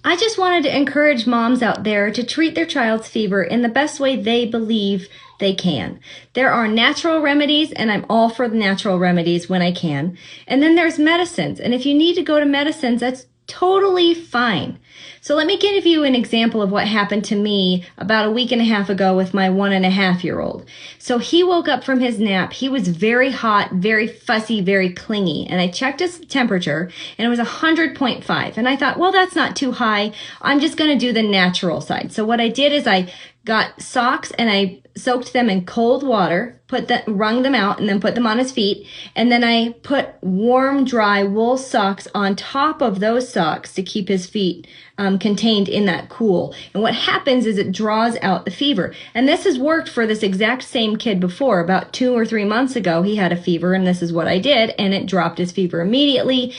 I just wanted to encourage moms out there to treat their child's fever in the best way they believe they can. There are natural remedies, and I'm all for the natural remedies when I can. And then there's medicines. And if you need to go to medicines, that's totally fine. So let me give you an example of what happened to me about a week and a half ago with my 1.5-year-old. So he woke up from his nap. He was very hot, very fussy, very clingy. And I checked his temperature and it was 100.5. And I thought, well, that's not too high. I'm just going to do the natural side. So what I did is I got socks and I soaked them in cold water, wrung them out, and then put them on his feet. And then I put warm, dry wool socks on top of those socks to keep his feet contained in that cool. And what happens is it draws out the fever. And this has worked for this exact same kid before. About 2 or 3 months ago, he had a fever, and this is what I did, and it dropped his fever immediately.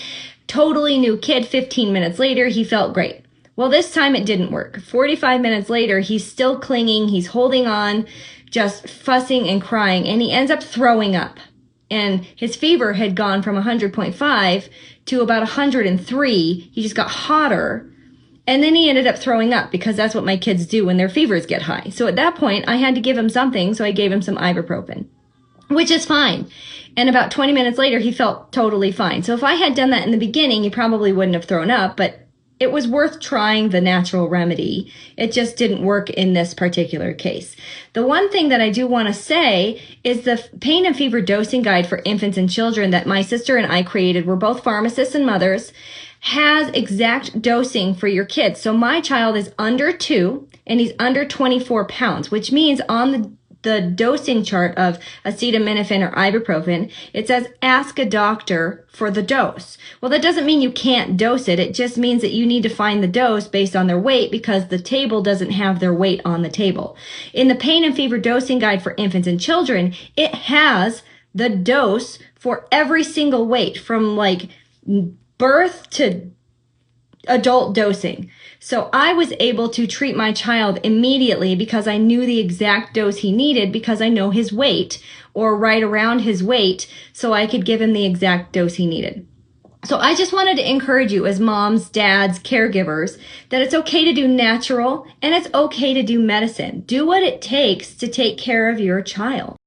Totally new kid. 15 minutes later, he felt great. Well, this time it didn't work. 45 minutes later, he's still clinging, he's holding on, just fussing and crying, and he ends up throwing up. And his fever had gone from 100.5 to about 103. He just got hotter, and then he ended up throwing up because that's what my kids do when their fevers get high. So at that point, I had to give him something, so I gave him some ibuprofen, which is fine. And about 20 minutes later, he felt totally fine. So if I had done that in the beginning, he probably wouldn't have thrown up, but it was worth trying the natural remedy. It just didn't work in this particular case. The one thing that I do want to say is the pain and fever dosing guide for infants and children that my sister and I created, we're both pharmacists and mothers, has exact dosing for your kids. So my child is under 2 and he's under 24 pounds, which means on the dosing chart of acetaminophen or ibuprofen, it says ask a doctor for the dose. Well, that doesn't mean you can't dose it. It just means that you need to find the dose based on their weight because the table doesn't have their weight on the table. In the pain and fever dosing guide for infants and children, it has the dose for every single weight from like birth to adult dosing. So I was able to treat my child immediately because I knew the exact dose he needed because I know his weight or right around his weight, so I could give him the exact dose he needed. So I just wanted to encourage you as moms, dads, caregivers, that it's okay to do natural and it's okay to do medicine. Do what it takes to take care of your child.